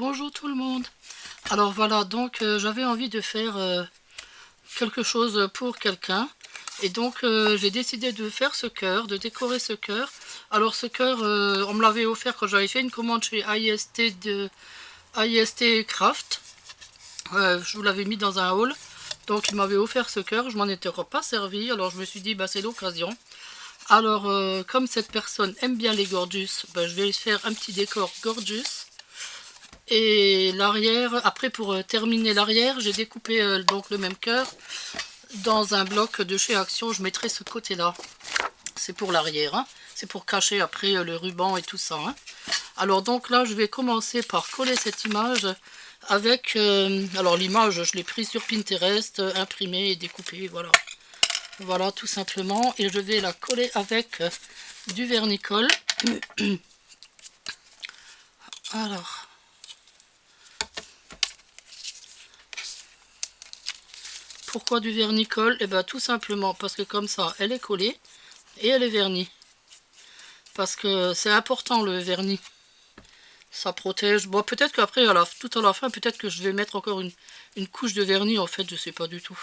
Bonjour tout le monde. Alors voilà, donc j'avais envie de faire quelque chose pour quelqu'un. Et donc j'ai décidé de faire ce cœur, de décorer ce cœur. Alors ce cœur, on me l'avait offert quand j'avais fait une commande chez AIST Craft. Je vous l'avais mis dans un haul. Donc il m'avait offert ce cœur, je m'en étais pas servi. Alors je me suis dit, bah c'est l'occasion. Alors comme cette personne aime bien les gorgeous, bah, je vais faire un petit décor gorgeous. Et l'arrière, après pour terminer l'arrière, j'ai découpé donc le même cœur dans un bloc de chez Action. Je mettrai ce côté-là. C'est pour l'arrière, hein. C'est pour cacher après le ruban et tout ça, hein. Alors donc là, je vais commencer par coller cette image avec... alors l'image, je l'ai prise sur Pinterest, imprimée et découpée, voilà. Voilà, tout simplement. Et je vais la coller avec du vernicole. Alors... Pourquoi du vernicole? Eh bien tout simplement parce que comme ça, elle est collée et elle est vernie. Parce que c'est important le vernis. Ça protège. Bon, peut-être qu'après, tout à la fin, peut-être que je vais mettre encore une couche de vernis. En fait, je sais pas du tout.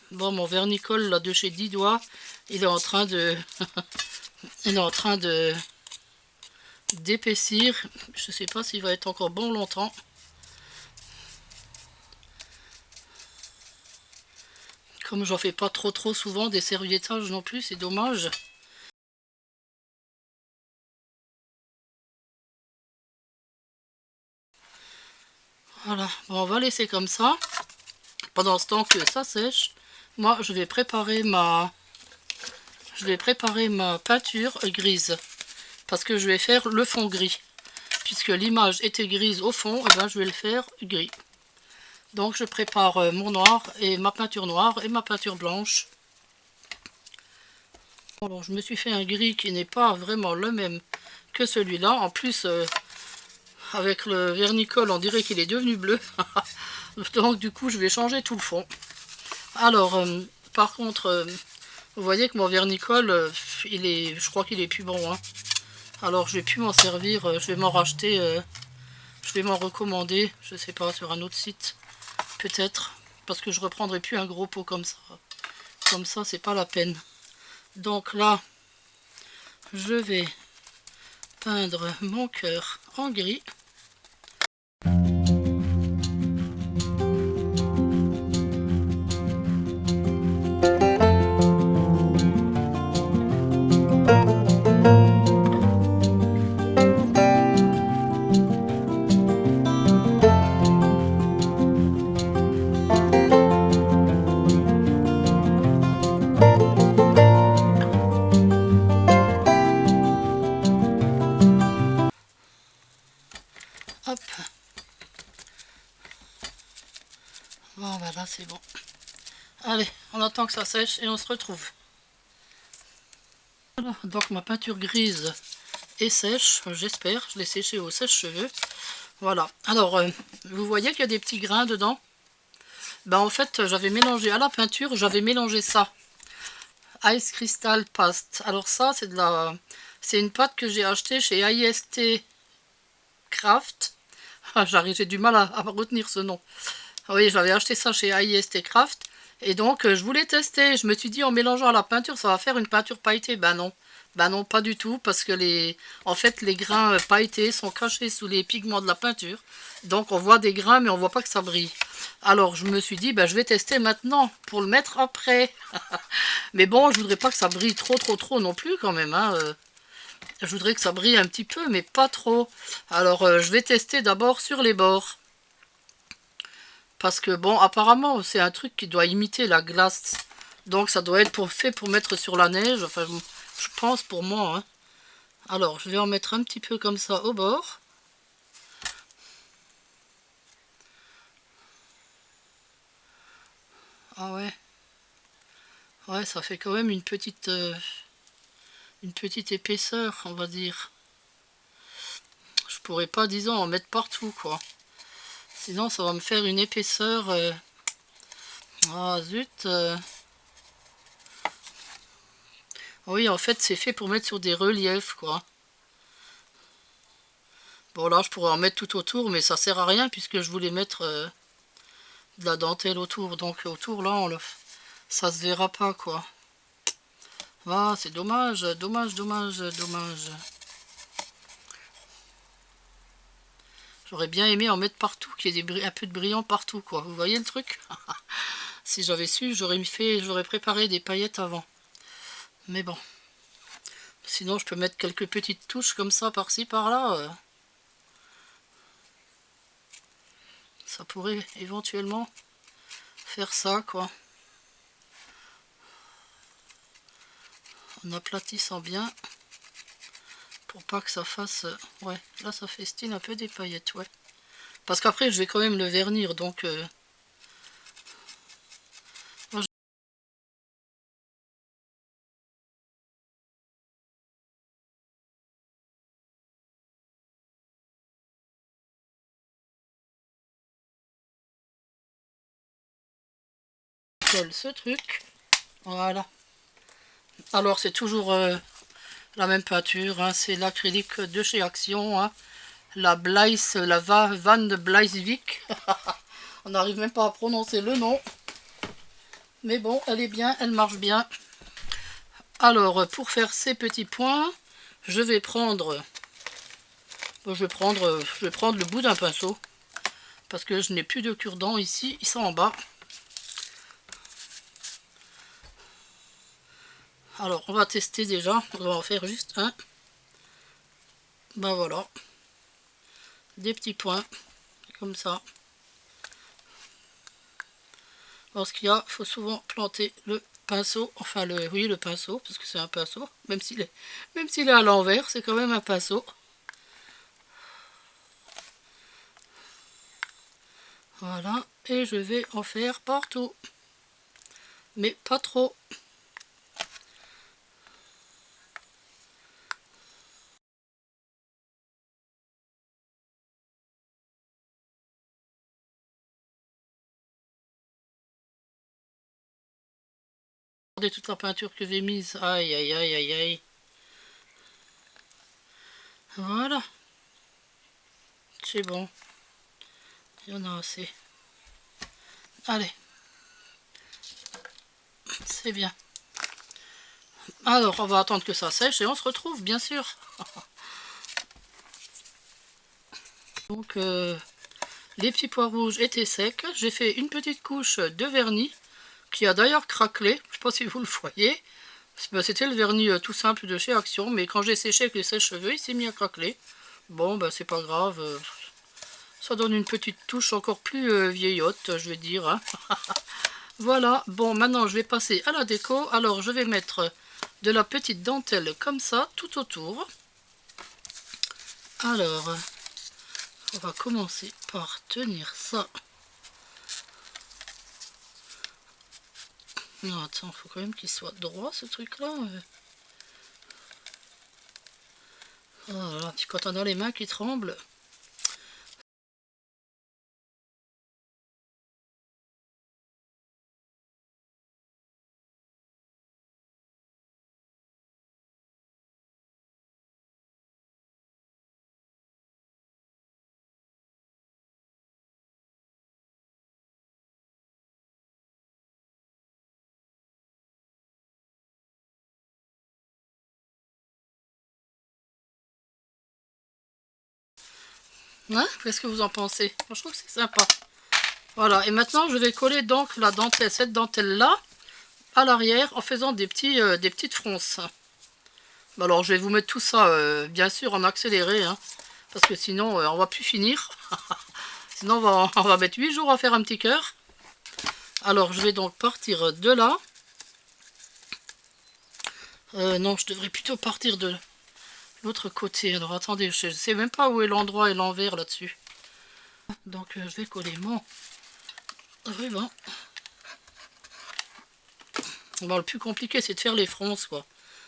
Bon, mon vernicole là de chez 10 doigts, il est en train de... il est en train de d'épaissir. Je sais pas s'il va être encore bon longtemps. Comme j'en fais pas trop souvent des serviettages non plus, c'est dommage. Voilà, bon, on va laisser comme ça. Pendant ce temps que ça sèche, moi je vais préparer ma peinture grise. Parce que je vais faire le fond gris. Puisque l'image était grise au fond, et ben je vais le faire gris. Donc je prépare mon noir et ma peinture noire et ma peinture blanche. Alors je me suis fait un gris qui n'est pas vraiment le même que celui-là. En plus, avec le vernicole, on dirait qu'il est devenu bleu. Donc du coup, je vais changer tout le fond. Alors, par contre, vous voyez que mon vernicole, je crois qu'il est plus bon, hein. Alors je vais plus m'en servir, je vais m'en racheter, je vais m'en recommander, je sais pas, sur un autre site, peut-être, parce que je reprendrai plus un gros pot comme ça. Comme ça, c'est pas la peine. Donc là, je vais peindre mon cœur en gris. Hop. Bon, ben là, c'est bon. Allez, on attend que ça sèche et on se retrouve. Voilà, donc ma peinture grise est sèche, j'espère. Je l'ai séchée au sèche-cheveux. Voilà. Alors, vous voyez qu'il y a des petits grains dedans. Ben, en fait, j'avais mélangé à la peinture, j'avais mélangé ça. Ice Crystal Paste. Alors ça, c'est une pâte que j'ai achetée chez AIST Craft. Ah, j'ai du mal à retenir ce nom. Oui, j'avais acheté ça chez AIST Craft. Et donc, je voulais tester. Je me suis dit, en mélangeant à la peinture, ça va faire une peinture pailletée. Ben non. Ben non, pas du tout. Parce que en fait, les grains pailletés sont cachés sous les pigments de la peinture. Donc, on voit des grains, mais on voit pas que ça brille. Alors, je me suis dit, ben, je vais tester maintenant pour le mettre après. Mais bon, je voudrais pas que ça brille trop non plus quand même, hein. Je voudrais que ça brille un petit peu, mais pas trop. Alors, je vais tester d'abord sur les bords. Parce que bon, apparemment, c'est un truc qui doit imiter la glace. Donc ça doit être fait pour mettre sur la neige. Enfin, je pense pour moi, hein. Alors, je vais en mettre un petit peu comme ça au bord. Ah ouais. Ouais, ça fait quand même une petite épaisseur, on va dire. Je pourrais pas, disons, en mettre partout, quoi. Sinon, ça va me faire une épaisseur... Ah, zut. Oui, en fait, c'est fait pour mettre sur des reliefs, quoi. Bon là je pourrais en mettre tout autour, mais ça sert à rien puisque je voulais mettre de la dentelle autour. Donc autour là, ça se verra pas quoi. Ah, c'est dommage, dommage, dommage, dommage. J'aurais bien aimé en mettre partout, qu'il y ait un peu de brillant partout, quoi. Vous voyez le truc? Si j'avais su, j'aurais préparé des paillettes avant. Mais bon. Sinon, je peux mettre quelques petites touches comme ça, par-ci, par-là. Ça pourrait éventuellement faire ça, quoi. En aplatissant bien. Pour pas que ça fasse... ouais, là, ça festine un peu des paillettes, ouais. Parce qu'après, je vais quand même le vernir, donc... moi, je colle ce truc. Voilà. Alors, c'est toujours la même peinture, hein. C'est l'acrylique de chez Action, hein. La Blaise, Van de Bleiswijk. On n'arrive même pas à prononcer le nom. Mais bon, elle est bien, elle marche bien. Alors, pour faire ces petits points, je vais prendre... je vais prendre le bout d'un pinceau. Parce que je n'ai plus de cure-dents ici, ils sont en bas. Alors, on va tester déjà. On va en faire juste un. Ben voilà. Des petits points. Comme ça. Parce qu'il faut souvent planter le pinceau. Enfin, oui, le pinceau. Parce que c'est un pinceau. Même s'il est à l'envers, c'est quand même un pinceau. Voilà. Et je vais en faire partout. Mais pas trop. Regardez toute la peinture que j'ai mise. Aïe, aïe, aïe, aïe, aïe. Voilà. C'est bon. Il y en a assez. Allez. C'est bien. Alors, on va attendre que ça sèche et on se retrouve, bien sûr. Donc, les petits pois rouges étaient secs. J'ai fait une petite couche de vernis qui a d'ailleurs craquelé. Je ne sais pas si vous le voyez. C'était le vernis tout simple de chez Action, mais quand j'ai séché avec les sèche-cheveux, il s'est mis à craqueler. Bon, ben c'est pas grave. Ça donne une petite touche encore plus vieillotte, je vais dire. Hein. Voilà, bon, maintenant je vais passer à la déco. Alors, je vais mettre de la petite dentelle comme ça, tout autour. Alors, on va commencer par tenir ça. Non, attends, il faut quand même qu'il soit droit, ce truc-là. Voilà, puis quand on a les mains qui tremblent... Hein? Qu'est-ce que vous en pensez? Moi, je trouve que c'est sympa. Voilà, et maintenant je vais coller donc la dentelle, cette dentelle-là, à l'arrière en faisant des petites fronces. Alors je vais vous mettre tout ça, bien sûr, en accéléré, hein, parce que sinon on va plus finir. Sinon on va mettre 8 jours à faire un petit cœur. Alors je vais donc partir de là. Non, je devrais plutôt partir de l'autre côté. Alors attendez, je ne sais même pas où est l'endroit et l'envers là-dessus. Donc je vais coller mon ruban. Bon, le plus compliqué c'est de faire les fronces quoi.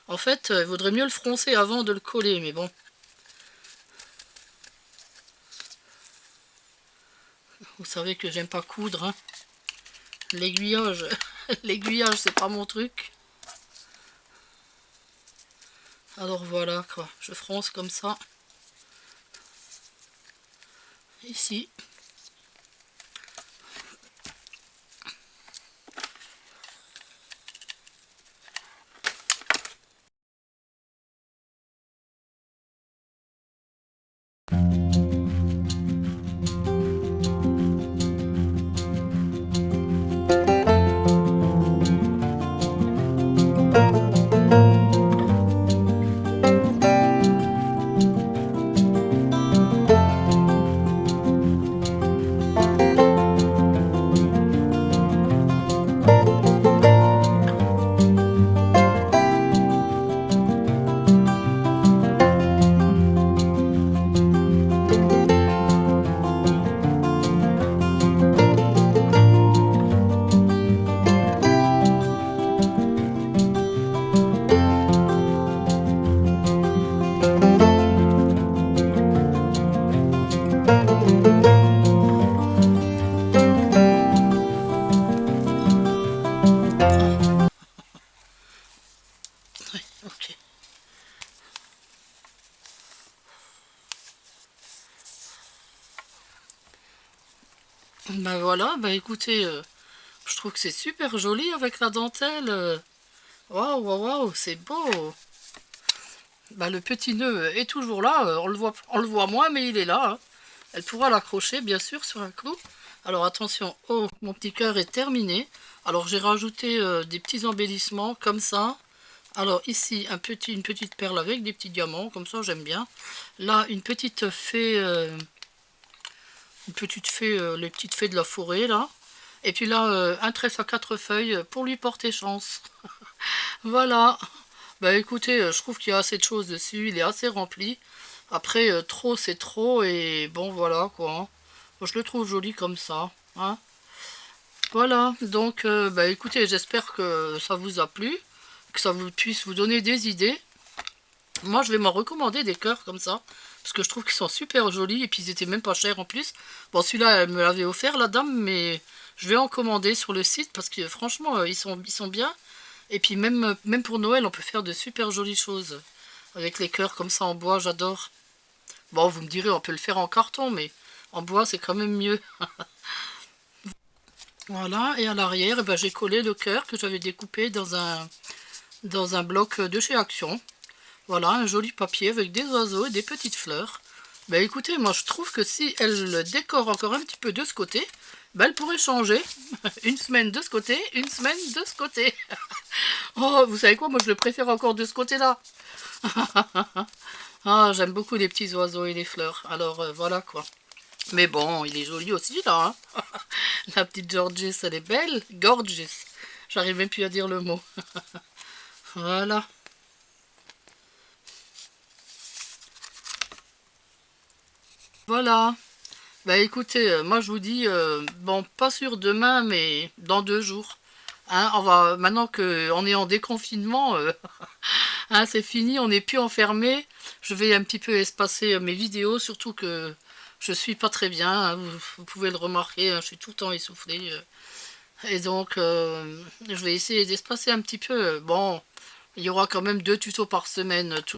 En fait, il vaudrait mieux le froncer avant de le coller, mais bon. Vous savez que j'aime pas coudre, hein. L'aiguillage, l'aiguillage c'est pas mon truc. Alors voilà quoi, je fronce comme ça. ici. Ouais, ok. Ben voilà, ben écoutez, je trouve que c'est super joli avec la dentelle. Waouh, waouh, waouh, c'est beau. Ben, le petit nœud est toujours là, on le voit moins, mais il est là, hein. Elle pourra l'accrocher, bien sûr, sur un clou. Alors attention, oh, mon petit cœur est terminé. Alors j'ai rajouté des petits embellissements comme ça. Alors ici, une petite perle avec des petits diamants, comme ça j'aime bien. Là, une petite fée, les petites fées de la forêt, là. Et puis là, un trèfle à 4 feuilles pour lui porter chance. Voilà. Bah écoutez, je trouve qu'il y a assez de choses dessus, il est assez rempli. Après, trop c'est trop, et bon voilà quoi, hein. Moi, je le trouve joli comme ça, hein. Voilà, donc bah écoutez, j'espère que ça vous a plu, que ça vous puisse vous donner des idées. Moi, je vais m'en recommander des cœurs comme ça, parce que je trouve qu'ils sont super jolis, et puis ils étaient même pas chers en plus. Bon, celui-là, elle me l'avait offert, la dame, mais je vais en commander sur le site, parce que franchement, ils sont bien. Et puis même pour Noël, on peut faire de super jolies choses. Avec les cœurs comme ça en bois, j'adore. Bon, vous me direz, on peut le faire en carton, mais en bois, c'est quand même mieux. Voilà, et à l'arrière, eh ben, j'ai collé le cœur que j'avais découpé dans un bloc de chez Action. Voilà, un joli papier avec des oiseaux et des petites fleurs. Ben écoutez, moi je trouve que si elle décore encore un petit peu de ce côté, ben elle pourrait changer. Une semaine de ce côté, une semaine de ce côté. Oh, vous savez quoi, moi je le préfère encore de ce côté-là. Ah, j'aime beaucoup les petits oiseaux et les fleurs. Alors voilà quoi. Mais bon, il est joli aussi là, hein. La petite Georges, elle est belle. Gorgeous. J'arrive même plus à dire le mot. Voilà. Voilà. Bah écoutez, moi je vous dis, bon, pas sûr demain, mais dans 2 jours. Hein, maintenant qu'on est en déconfinement, hein, c'est fini, on n'est plus enfermé. Je vais un petit peu espacer mes vidéos, surtout que je suis pas très bien, hein, vous pouvez le remarquer, hein, je suis tout le temps essoufflée. Et donc, je vais essayer d'espacer un petit peu. Bon, il y aura quand même 2 tutos par semaine.